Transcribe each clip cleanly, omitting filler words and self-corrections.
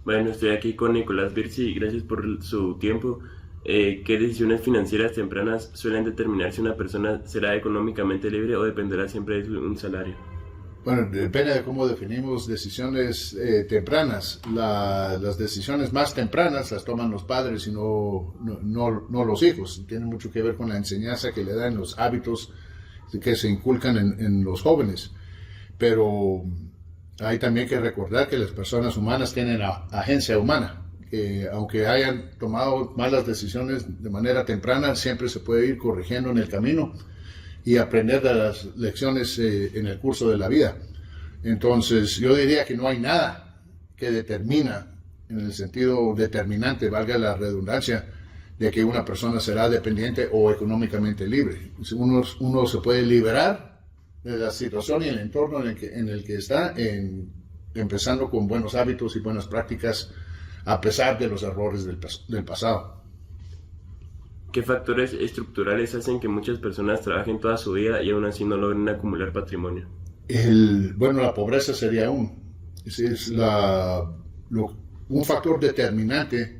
Bueno, estoy aquí con Nicolás Birsi, gracias por su tiempo. ¿Qué decisiones financieras tempranas suelen determinar si una persona será económicamente libre o dependerá siempre de un salario? Bueno, depende de cómo definimos decisiones tempranas. Las decisiones más tempranas las toman los padres y no los hijos. Tiene mucho que ver con la enseñanza que le dan, los hábitos que se inculcan en los jóvenes. Pero hay también que recordar que las personas humanas tienen agencia humana, que aunque hayan tomado malas decisiones de manera temprana, siempre se puede ir corrigiendo en el camino y aprender de las lecciones en el curso de la vida. Entonces, yo diría que no hay nada que determina, en el sentido determinante, valga la redundancia, de que una persona será dependiente o económicamente libre. Uno se puede liberar de la situación y el entorno en el que está, empezando con buenos hábitos y buenas prácticas, a pesar de los errores del pasado. ¿Qué factores estructurales hacen que muchas personas trabajen toda su vida y aún así no logren acumular patrimonio? Bueno, la pobreza sería un factor determinante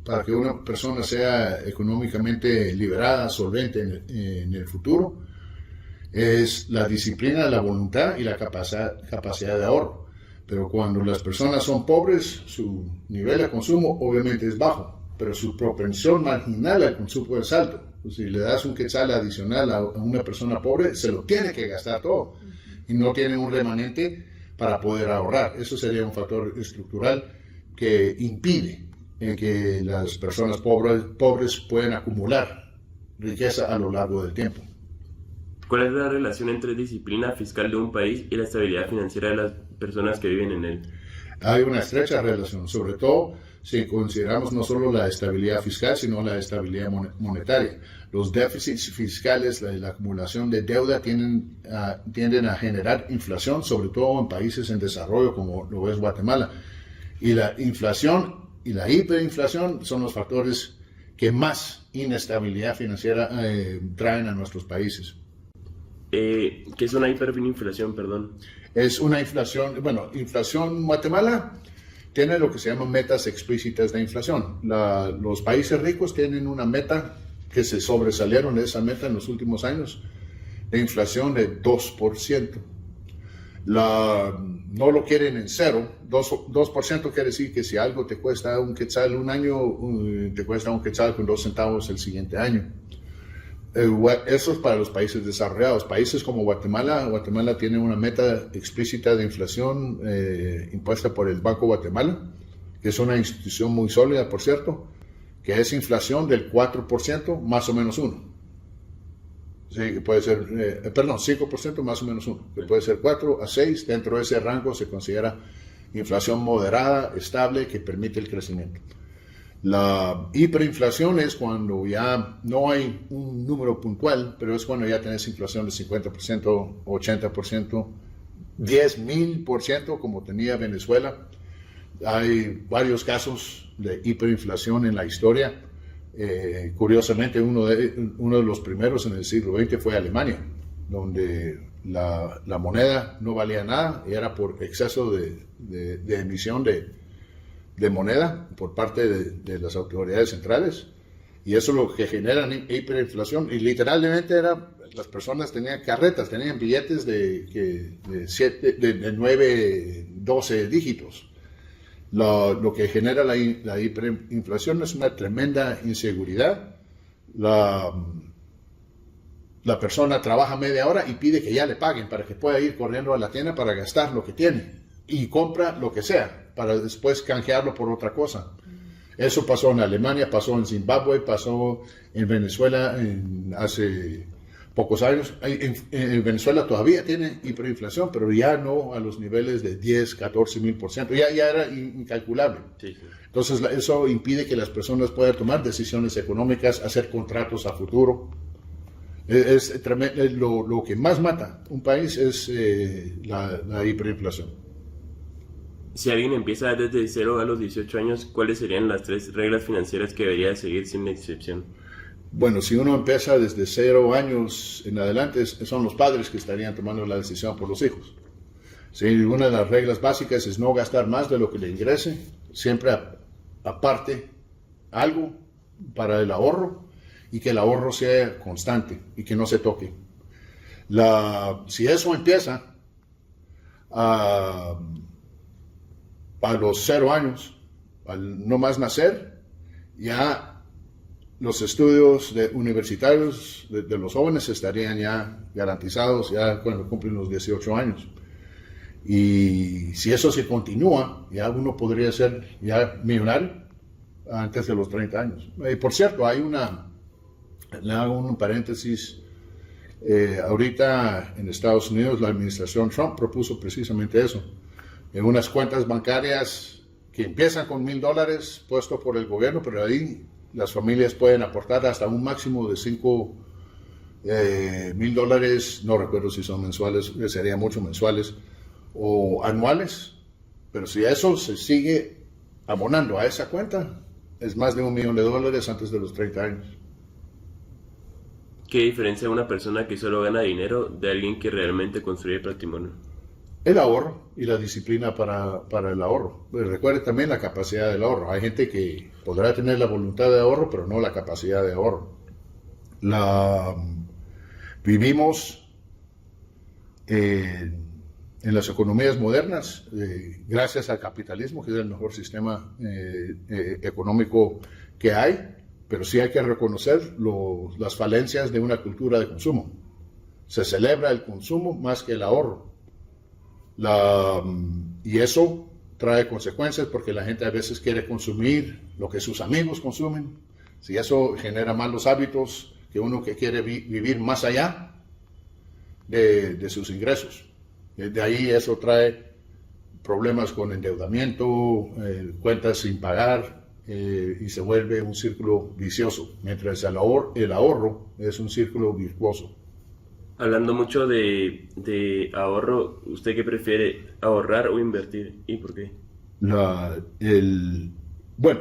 para que una persona sea económicamente liberada, solvente en el futuro. Es la disciplina, la voluntad y la capacidad de ahorro. Pero cuando las personas son pobres, su nivel de consumo obviamente es bajo, pero su propensión marginal al consumo es alto. Si le das un quetzal adicional a una persona pobre, se lo tiene que gastar todo y no tiene un remanente para poder ahorrar. Eso sería un factor estructural que impide que las personas pobres puedan acumular riqueza a lo largo del tiempo. ¿Cuál es la relación entre disciplina fiscal de un país y la estabilidad financiera de las personas que viven en él? Hay una estrecha relación, sobre todo si consideramos no solo la estabilidad fiscal, sino la estabilidad monetaria. Los déficits fiscales, la acumulación de deuda tienden a generar inflación, sobre todo en países en desarrollo como lo es Guatemala. Y la inflación y la hiperinflación son los factores que más inestabilidad financiera traen a nuestros países. ¿Qué es una hiperinflación, perdón? Es una inflación, inflación Guatemala tiene lo que se llaman metas explícitas de inflación. Los países ricos tienen una meta que se sobresalieron de esa meta en los últimos años, de inflación de 2%. No lo quieren en cero. 2% quiere decir que si algo te cuesta un quetzal un año, te cuesta un quetzal con 2 centavos el siguiente año. Eso es para los países desarrollados. Países como Guatemala tiene una meta explícita de inflación impuesta por el Banco Guatemala, que es una institución muy sólida, por cierto, que es inflación del 4% más o menos 1. Sí, que puede ser, 5% más o menos 1, que puede ser 4 a 6. Dentro de ese rango se considera inflación moderada, estable, que permite el crecimiento. La hiperinflación es cuando ya no hay un número puntual, pero es cuando ya tenés inflación de 50%, 80%, 10,000%, como tenía Venezuela. Hay varios casos de hiperinflación en la historia. Curiosamente, uno de los primeros en el siglo XX fue Alemania, donde la moneda no valía nada y era por exceso de emisión de moneda por parte de las autoridades centrales, y eso es lo que genera hiperinflación. Y literalmente las personas tenían carretas, tenían billetes de 9, 12 dígitos. Lo que genera la hiperinflación es una tremenda inseguridad. La persona trabaja media hora y pide que ya le paguen para que pueda ir corriendo a la tienda para gastar lo que tiene y compra lo que sea para después canjearlo por otra cosa. Eso pasó en Alemania, pasó en Zimbabue, pasó en Venezuela hace pocos años. En Venezuela todavía tiene hiperinflación, pero ya no a los niveles de 10, 14,000%. Ya era incalculable. Sí, sí. Entonces eso impide que las personas puedan tomar decisiones económicas, hacer contratos a futuro. Es tremendo. Lo que más mata un país es la hiperinflación. Si alguien empieza desde 0 a los 18 años, ¿cuáles serían las 3 reglas financieras que debería seguir sin excepción? Bueno, si uno empieza desde 0 años en adelante, son los padres que estarían tomando la decisión por los hijos. Sí, una de las reglas básicas es no gastar más de lo que le ingrese, siempre aparte algo para el ahorro y que el ahorro sea constante y que no se toque. Si eso empieza a los 0 años, al no más nacer, ya los estudios universitarios de los jóvenes estarían ya garantizados ya cuando cumplen los 18 años. Y si eso se continúa, ya uno podría ser ya millonario antes de los 30 años. Y por cierto, le hago un paréntesis, ahorita en Estados Unidos la administración Trump propuso precisamente eso, en unas cuentas bancarias que empiezan con $1,000 puesto por el gobierno, pero ahí las familias pueden aportar hasta un máximo de $5,000, no recuerdo si son mensuales, sería mucho mensuales o anuales, pero si eso se sigue abonando a esa cuenta, es más de $1,000,000 antes de los 30 años. ¿Qué diferencia una persona que solo gana dinero de alguien que realmente construye patrimonio? El ahorro y la disciplina para el ahorro. Pero recuerde también la capacidad del ahorro. Hay gente que podrá tener la voluntad de ahorro, pero no la capacidad de ahorro. Vivimos en las economías modernas, gracias al capitalismo, que es el mejor sistema económico que hay, pero sí hay que reconocer las falencias de una cultura de consumo. Se celebra el consumo más que el ahorro. Y eso trae consecuencias porque la gente a veces quiere consumir lo que sus amigos consumen. Si eso genera malos hábitos, que uno que quiere vivir más allá de sus ingresos. De ahí eso trae problemas con endeudamiento, cuentas sin pagar, y se vuelve un círculo vicioso, mientras el ahorro es un círculo virtuoso. Hablando mucho de ahorro, ¿usted qué prefiere, ahorrar o invertir? ¿Y por qué? Bueno,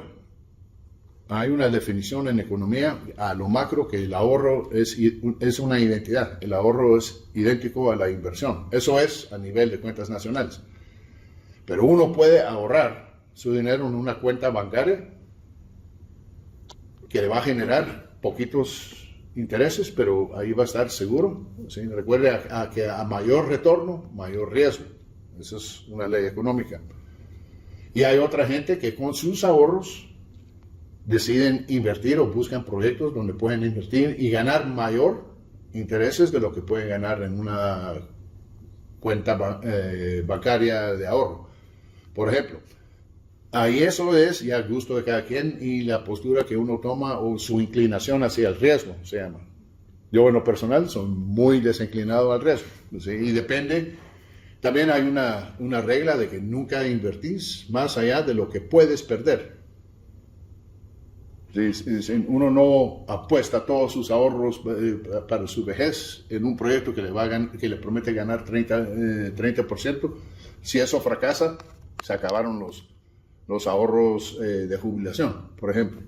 hay una definición en economía a lo macro que el ahorro es una identidad. El ahorro es idéntico a la inversión. Eso es a nivel de cuentas nacionales. Pero uno puede ahorrar su dinero en una cuenta bancaria que le va a generar poquitos intereses, pero ahí va a estar seguro. ¿Sí? Recuerde que a mayor retorno, mayor riesgo. Esa es una ley económica. Y hay otra gente que con sus ahorros deciden invertir o buscan proyectos donde pueden invertir y ganar mayor intereses de lo que pueden ganar en una cuenta bancaria de ahorro. Por ejemplo, ahí eso es ya el gusto de cada quien y la postura que uno toma o su inclinación hacia el riesgo, se llama. Yo en lo personal soy muy desinclinado al riesgo, ¿sí? Y depende, también hay una regla de que nunca invertís más allá de lo que puedes perder. Uno no apuesta todos sus ahorros para su vejez en un proyecto que le promete ganar 30%. Si eso fracasa, se acabaron los ahorros de jubilación, por ejemplo.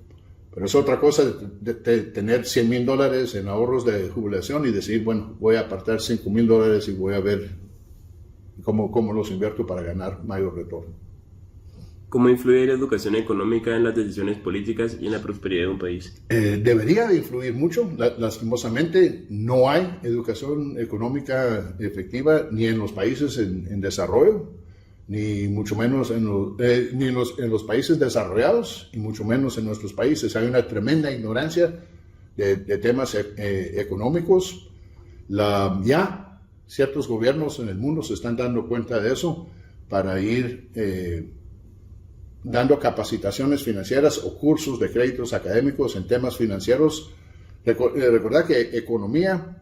Pero es otra cosa de tener $100,000 en ahorros de jubilación y decir, bueno, voy a apartar $5,000 y voy a ver cómo los invierto para ganar mayor retorno. ¿Cómo influye la educación económica en las decisiones políticas y en la prosperidad de un país? Debería de influir mucho. Lastimosamente, no hay educación económica efectiva ni en los países en desarrollo, ni mucho menos en los países desarrollados, y mucho menos en nuestros países. Hay una tremenda ignorancia de temas económicos. Ya ciertos gobiernos en el mundo se están dando cuenta de eso para ir dando capacitaciones financieras o cursos de créditos académicos en temas financieros. Recordad que economía,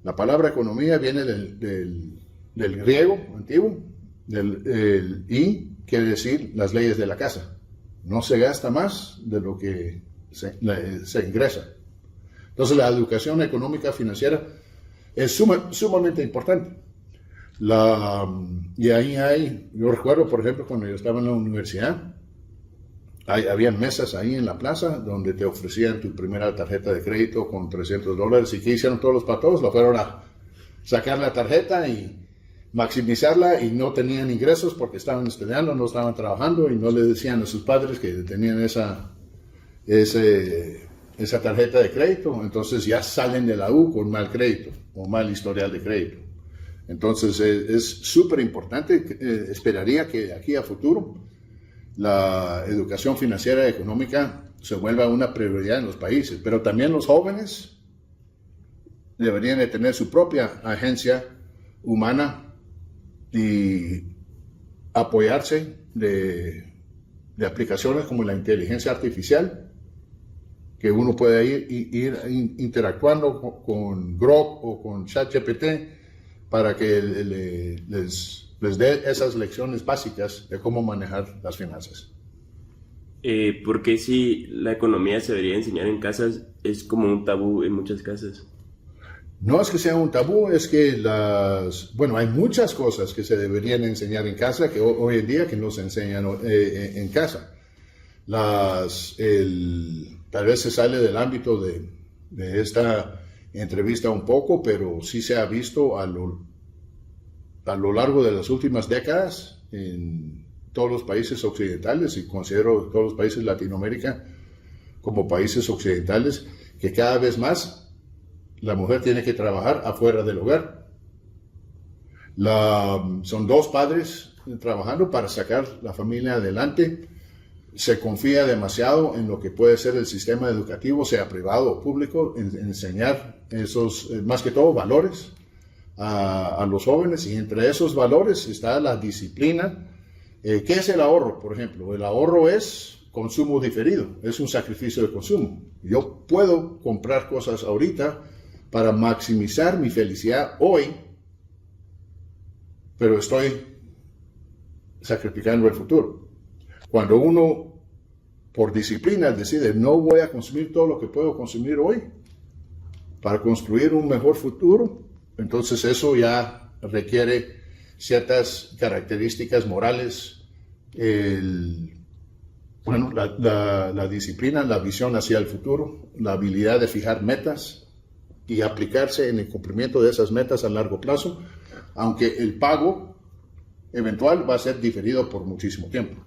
la palabra economía viene del griego antiguo, y quiere decir las leyes de la casa. No se gasta más de lo que se ingresa. Entonces la educación económica financiera es sumamente importante. Y ahí yo recuerdo, por ejemplo, cuando yo estaba en la universidad, había mesas ahí en la plaza donde te ofrecían tu primera tarjeta de crédito con $300. ¿Y qué hicieron todos los patos? Lo fueron a sacar la tarjeta y maximizarla y no tenían ingresos porque estaban estudiando, no estaban trabajando y no le decían a sus padres que tenían esa tarjeta de crédito, entonces ya salen de la U con mal crédito o mal historial de crédito. Entonces es súper importante, esperaría que de aquí a futuro la educación financiera y económica se vuelva una prioridad en los países, pero también los jóvenes deberían de tener su propia agencia humana y apoyarse de aplicaciones como la inteligencia artificial, que uno puede ir interactuando con Grok o con ChatGPT para que les dé esas lecciones básicas de cómo manejar las finanzas. ¿Por qué si la economía se debería enseñar en casas es como un tabú en muchas casas? No es que sea un tabú, es que hay muchas cosas que se deberían enseñar en casa que hoy en día que no se enseñan en casa. Tal vez se sale del ámbito de esta entrevista un poco, pero sí se ha visto a lo largo de las últimas décadas en todos los países occidentales, y considero todos los países de Latinoamérica como países occidentales, que cada vez más la mujer tiene que trabajar afuera del hogar. Son dos padres trabajando para sacar la familia adelante. Se confía demasiado en lo que puede ser el sistema educativo, sea privado o público, en enseñar esos, más que todo, valores a los jóvenes. Y entre esos valores está la disciplina. ¿Qué es el ahorro, por ejemplo? El ahorro es consumo diferido, es un sacrificio de consumo. Yo puedo comprar cosas ahorita para maximizar mi felicidad hoy, pero estoy sacrificando el futuro. Cuando uno, por disciplina, decide no voy a consumir todo lo que puedo consumir hoy para construir un mejor futuro, entonces eso ya requiere ciertas características morales, la disciplina, la visión hacia el futuro, la habilidad de fijar metas y aplicarse en el cumplimiento de esas metas a largo plazo, aunque el pago eventual va a ser diferido por muchísimo tiempo.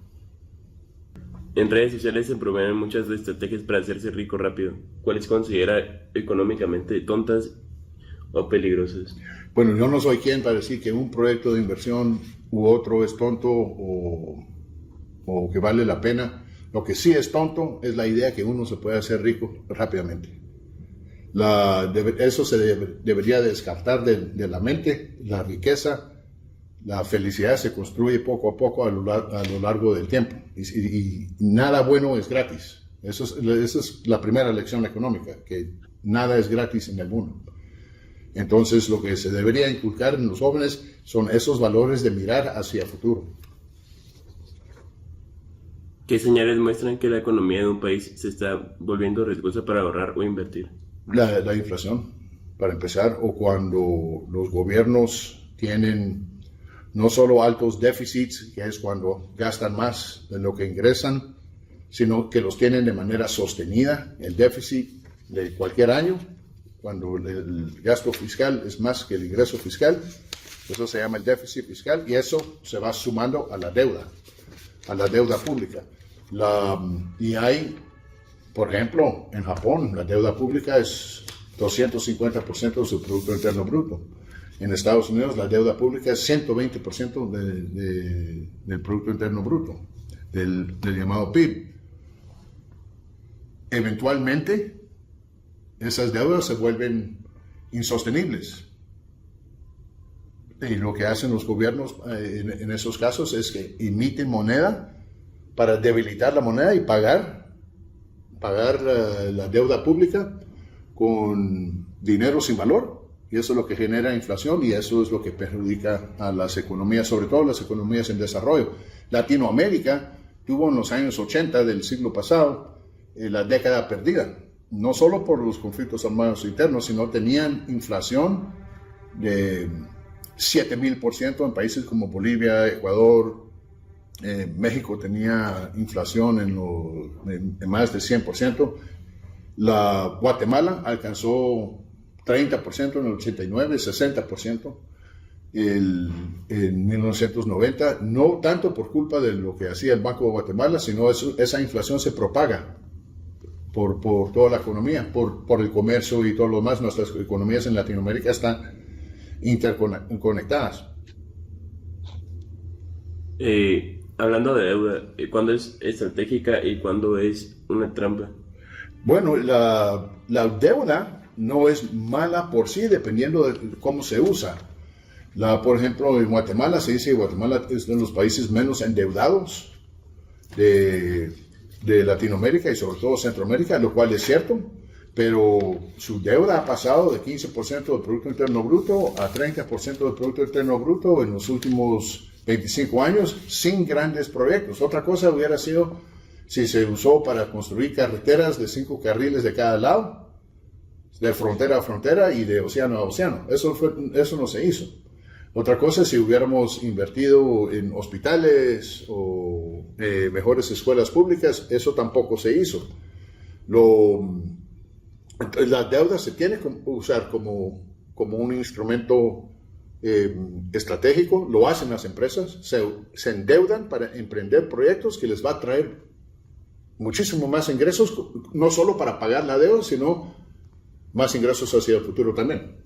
En redes sociales se promueven muchas estrategias para hacerse rico rápido. ¿Cuáles considera económicamente tontas o peligrosas? Bueno, yo no soy quien para decir que un proyecto de inversión u otro es tonto o que vale la pena. Lo que sí es tonto es la idea que uno se puede hacer rico rápidamente. Eso se debería descartar de la mente. La riqueza, la felicidad se construye poco a poco a lo largo del tiempo. Y nada bueno es gratis. Esa es la primera lección económica, que nada es gratis en el mundo. Entonces, lo que se debería inculcar en los jóvenes son esos valores de mirar hacia el futuro. ¿Qué señales muestran que la economía de un país se está volviendo riesgosa para ahorrar o invertir? La inflación, para empezar, o cuando los gobiernos tienen no solo altos déficits, que es cuando gastan más de lo que ingresan, sino que los tienen de manera sostenida, el déficit de cualquier año, cuando el gasto fiscal es más que el ingreso fiscal, eso se llama el déficit fiscal, y eso se va sumando a la deuda pública. Y hay, por ejemplo, en Japón, la deuda pública es 250% de su Producto Interno Bruto. En Estados Unidos, la deuda pública es 120% del Producto Interno Bruto, del llamado PIB. Eventualmente, esas deudas se vuelven insostenibles. Y lo que hacen los gobiernos en esos casos es que emiten moneda para debilitar la moneda y pagar la deuda pública con dinero sin valor. Y eso es lo que genera inflación y eso es lo que perjudica a las economías, sobre todo las economías en desarrollo. Latinoamérica tuvo en los años 80 del siglo pasado la década perdida, no solo por los conflictos armados internos, sino tenían inflación de 7,000% en países como Bolivia, Ecuador. México tenía inflación en más de 100%. Guatemala alcanzó 30% en el 89, 60%. en 1990, no tanto por culpa de lo que hacía el Banco de Guatemala, sino esa inflación se propaga por toda la economía, por el comercio y todo lo demás. Nuestras economías en Latinoamérica están interconectadas. Hablando de deuda, ¿cuándo es estratégica y cuándo es una trampa? Bueno, la deuda no es mala por sí, dependiendo de cómo se usa. Por ejemplo, en Guatemala se dice que Guatemala es de los países menos endeudados de Latinoamérica y sobre todo Centroamérica, lo cual es cierto, pero su deuda ha pasado de 15% del Producto Interno Bruto a 30% del Producto Interno Bruto en los últimos 25 años sin grandes proyectos. Otra cosa hubiera sido si se usó para construir carreteras de 5 carriles de cada lado, de frontera a frontera y de océano a océano. Eso no se hizo. Otra cosa es si hubiéramos invertido en hospitales o mejores escuelas públicas, eso tampoco se hizo. La deuda se tiene que usar como un instrumento estratégico, lo hacen las empresas, se endeudan para emprender proyectos que les va a traer muchísimo más ingresos, no solo para pagar la deuda, sino más ingresos hacia el futuro también.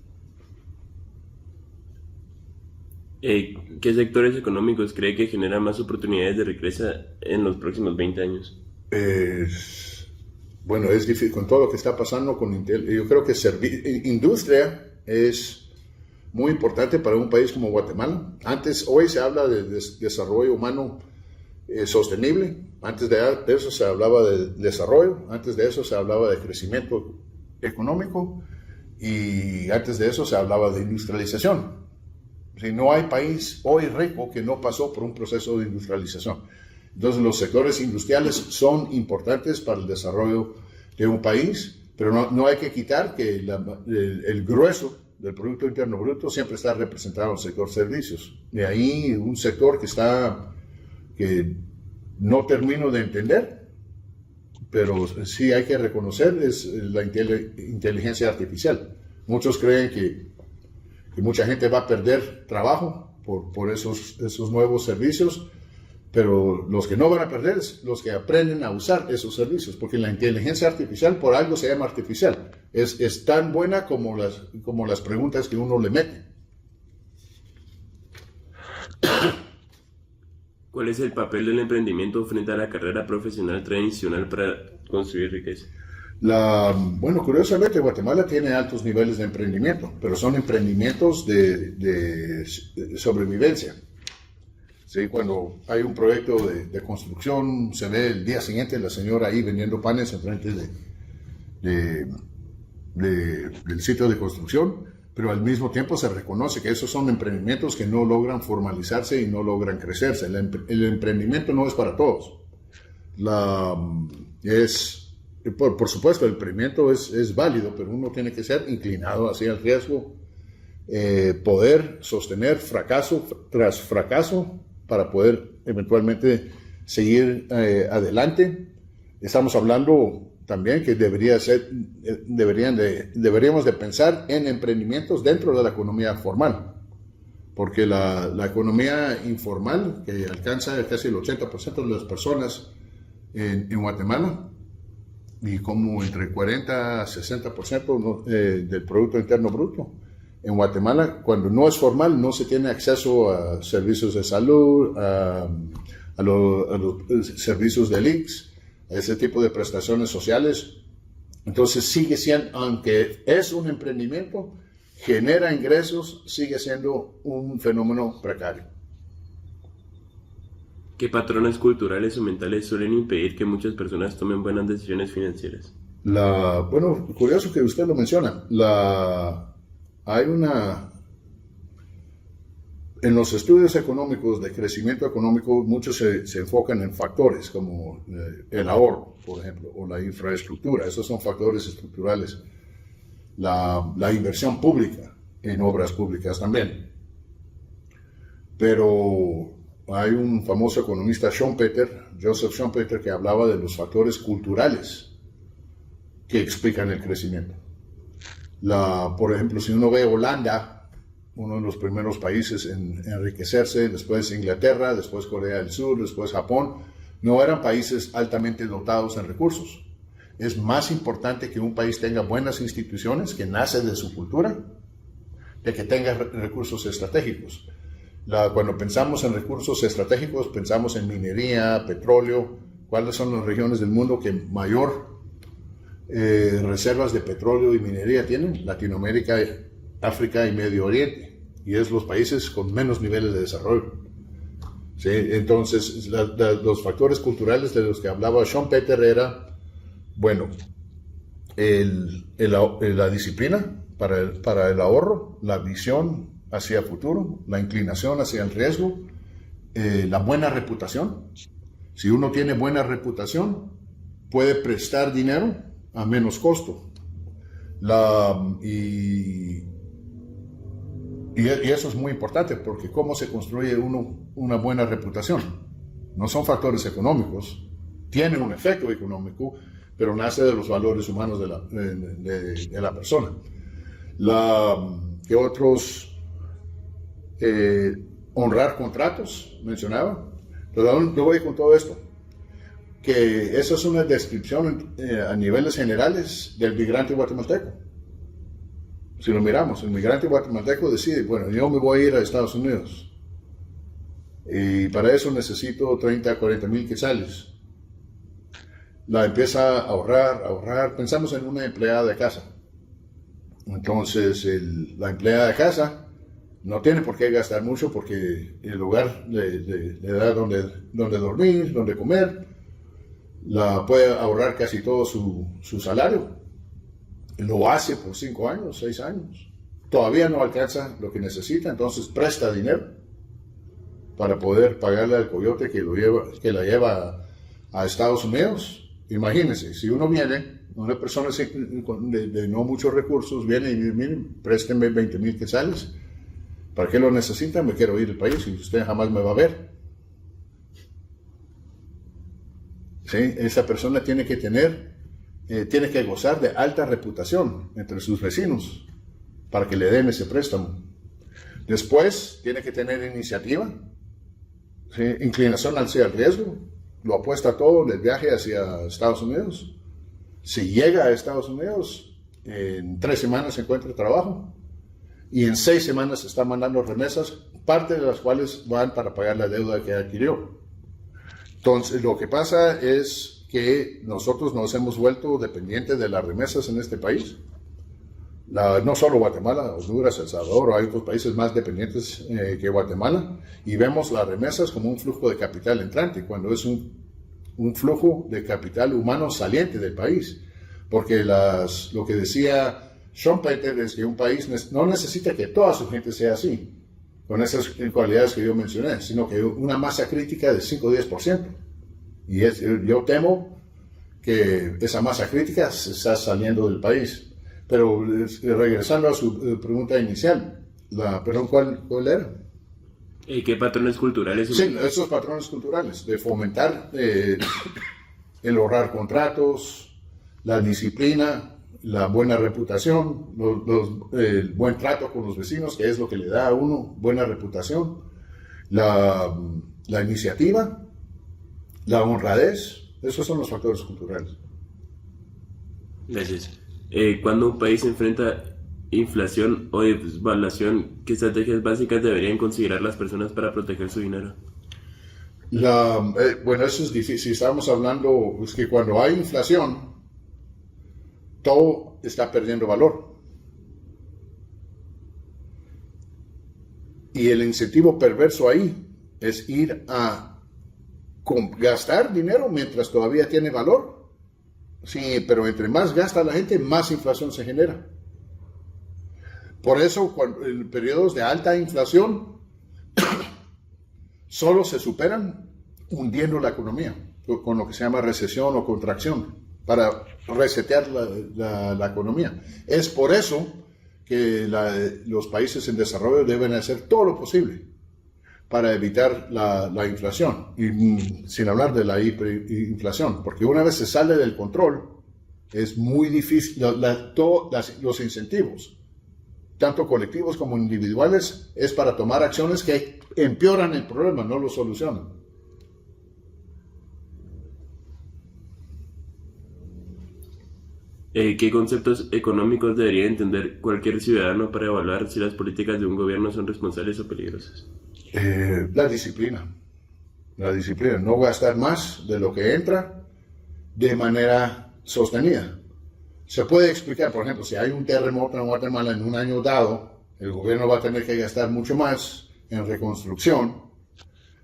¿Qué sectores económicos cree que generan más oportunidades de riqueza en los próximos 20 años? Bueno, es difícil con todo lo que está pasando con Intel. Yo creo que industria es muy importante para un país como Guatemala. Hoy se habla de desarrollo humano sostenible. Antes de eso se hablaba de desarrollo. Antes de eso se hablaba de crecimiento económico. Y antes de eso se hablaba de industrialización. Si no hay país hoy rico que no pasó por un proceso de industrialización. Entonces los sectores industriales son importantes para el desarrollo de un país, pero no hay que quitar que el grueso del Producto Interno Bruto siempre está representado en el sector servicios. De ahí un sector que no termino de entender, pero sí hay que reconocer, es la inteligencia artificial. Muchos creen que mucha gente va a perder trabajo por esos nuevos servicios, pero los que no van a perder es los que aprenden a usar esos servicios, porque la inteligencia artificial por algo se llama artificial. Es tan buena como las preguntas que uno le mete. ¿Cuál es el papel del emprendimiento frente a la carrera profesional tradicional para construir riqueza? Bueno, curiosamente Guatemala tiene altos niveles de emprendimiento, pero son emprendimientos de sobrevivencia. ¿Sí? Cuando hay un proyecto de construcción, se ve el día siguiente la señora ahí vendiendo panes enfrente del sitio de construcción, pero al mismo tiempo se reconoce que esos son emprendimientos que no logran formalizarse y no logran crecerse. El emprendimiento no es para todos. Por supuesto, el emprendimiento es válido, pero uno tiene que ser inclinado hacia el riesgo, poder sostener fracaso tras fracaso para poder eventualmente seguir adelante. Estamos hablando también que deberíamos de pensar en emprendimientos dentro de la economía formal, porque la economía informal, que alcanza casi el 80% de las personas en Guatemala, y como entre 40 a 60% del Producto Interno Bruto. En Guatemala, cuando no es formal, no se tiene acceso a servicios de salud, a los servicios del ICS, a ese tipo de prestaciones sociales. Entonces sigue siendo, aunque es un emprendimiento, genera ingresos, sigue siendo un fenómeno precario. ¿Qué patrones culturales o mentales suelen impedir que muchas personas tomen buenas decisiones financieras? Bueno, curioso que usted lo menciona. En los estudios económicos de crecimiento económico, muchos se enfocan en factores como el ahorro, por ejemplo, o la infraestructura. Esos son factores estructurales. La inversión pública en obras públicas también. Pero hay un famoso economista, Joseph Schumpeter, que hablaba de los factores culturales que explican el crecimiento. Por ejemplo, si uno ve Holanda, uno de los primeros países en enriquecerse, después Inglaterra, después Corea del Sur, después Japón. No eran países altamente dotados en recursos. Es más importante que un país tenga buenas instituciones, que nace de su cultura, de que tenga recursos estratégicos. Cuando pensamos en recursos estratégicos, pensamos en minería, petróleo. ¿Cuáles son las regiones del mundo que mayor reservas de petróleo y minería tienen? Latinoamérica, África y Medio Oriente, y es los países con menos niveles de desarrollo. ¿Sí? Entonces, los factores culturales de los que hablaba Schumpeter era, bueno, la disciplina para el ahorro, la visión hacia el futuro, la inclinación hacia el riesgo, la buena reputación. Si uno tiene buena reputación, puede prestar dinero a menos costo. Y eso es muy importante, porque ¿cómo se construye una buena reputación? No son factores económicos, tienen un efecto económico, pero nace de los valores humanos de la persona. ¿Qué otros? Honrar contratos, mencionaba. ¿De dónde voy con todo esto? Que esa es una descripción a niveles generales del migrante guatemalteco. Si lo miramos, el migrante guatemalteco decide, bueno, yo me voy a ir a Estados Unidos y para eso necesito 30 a 40 mil quetzales. La empieza a ahorrar. Pensamos en una empleada de casa. Entonces, la empleada de casa no tiene por qué gastar mucho, porque el lugar le da donde dormir, donde comer. La puede ahorrar casi todo su salario. Lo hace por 5 años, 6 años. Todavía no alcanza lo que necesita, entonces presta dinero para poder pagarle al coyote que la lleva a Estados Unidos. Imagínense, si uno viene, una persona de no muchos recursos, viene y dice, miren, présteme 20 mil quetzales. ¿Para qué lo necesitan? Me quiero ir del país y usted jamás me va a ver. ¿Sí? Esa persona tiene que gozar de alta reputación entre sus vecinos para que le den ese préstamo. Después, tiene que tener iniciativa, ¿sí? Inclinación hacia el riesgo, lo apuesta todo del viaje hacia Estados Unidos. Si llega a Estados Unidos, en 3 semanas se encuentra trabajo y en 6 semanas se está mandando remesas, parte de las cuales van para pagar la deuda que adquirió. Entonces, lo que pasa es que nosotros nos hemos vuelto dependientes de las remesas en este país. No solo Guatemala, Honduras, El Salvador, hay otros países más dependientes que Guatemala, y vemos las remesas como un flujo de capital entrante, cuando es un flujo de capital humano saliente del país. Porque lo que decía Schumpeter es que un país no necesita que toda su gente sea así, con esas cualidades que yo mencioné, sino que una masa crítica de 5 o 10%. Y yo temo que esa masa crítica se está saliendo del país. Pero regresando a su pregunta inicial, perdón, ¿cuál era? ¿Qué patrones culturales? Sí, esos patrones culturales, de fomentar el ahorrar contratos, la disciplina, la buena reputación, el buen trato con los vecinos, que es lo que le da a uno buena reputación, la iniciativa, la honradez. Esos son los factores culturales. Gracias. Cuando un país enfrenta inflación o devaluación, ¿qué estrategias básicas deberían considerar las personas para proteger su dinero? Bueno, eso es difícil. Estamos hablando, es que cuando hay inflación, todo está perdiendo valor. Y el incentivo perverso ahí es ir a gastar dinero mientras todavía tiene valor. Sí, pero entre más gasta la gente, más inflación se genera. Por eso, en periodos de alta inflación, solo se superan hundiendo la economía, con lo que se llama recesión o contracción, para resetear la economía. Es por eso que los países en desarrollo deben hacer todo lo posible para evitar la inflación, y sin hablar de la hiperinflación, porque una vez se sale del control, es muy difícil, los incentivos tanto colectivos como individuales, es para tomar acciones que empeoran el problema, no lo solucionan. ¿Qué conceptos económicos debería entender cualquier ciudadano para evaluar si las políticas de un gobierno son responsables o peligrosas? La disciplina. La disciplina. No gastar más de lo que entra de manera sostenida. Se puede explicar, por ejemplo, si hay un terremoto en Guatemala en un año dado, el gobierno va a tener que gastar mucho más en reconstrucción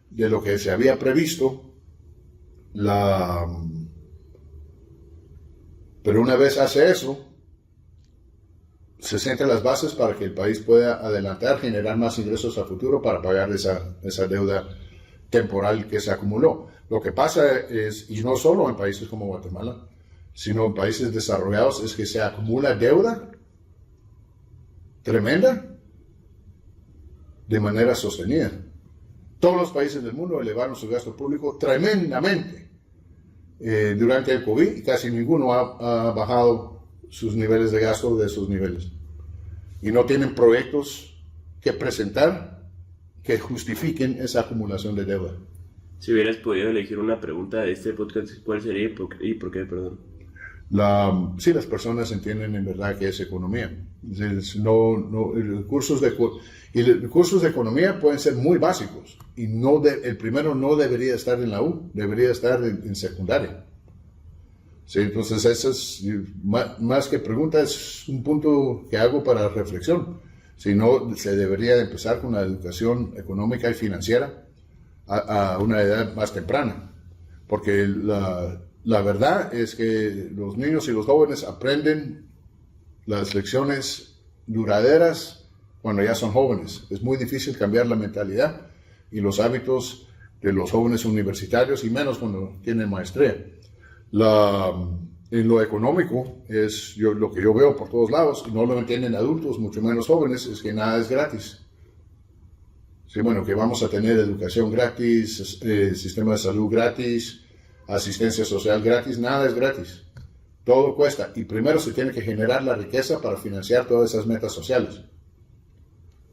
de lo que se había previsto. Pero una vez hace eso, se sientan las bases para que el país pueda adelantar, generar más ingresos a futuro para pagar esa deuda temporal que se acumuló. Lo que pasa es, y no solo en países como Guatemala, sino en países desarrollados, es que se acumula deuda tremenda de manera sostenida. Todos los países del mundo elevaron su gasto público tremendamente durante el COVID y casi ninguno ha bajado sus niveles de gasto de esos niveles. Y no tienen proyectos que presentar que justifiquen esa acumulación de deuda. Si hubieras podido elegir una pregunta de este podcast, ¿cuál sería y por qué? Perdón. Sí, las personas entienden en verdad qué es economía. Cursos de economía pueden ser muy básicos y el primero no debería estar en la U, debería estar en secundaria. Sí, entonces esa es más que pregunta, es un punto que hago para reflexión. Si no, se debería empezar con la educación económica y financiera a una edad más temprana, porque la verdad es que los niños y los jóvenes aprenden las lecciones duraderas cuando ya son jóvenes. Es muy difícil cambiar la mentalidad y los hábitos de los jóvenes universitarios y menos cuando tienen maestría. En lo económico, lo que yo veo por todos lados, y no lo entienden adultos, mucho menos jóvenes, es que nada es gratis. Sí, bueno, que vamos a tener educación gratis, sistema de salud gratis, asistencia social gratis, nada es gratis. Todo cuesta. Y primero se tiene que generar la riqueza para financiar todas esas metas sociales.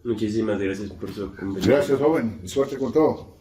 Muchísimas gracias por su conversación. Gracias, joven. Suerte con todo.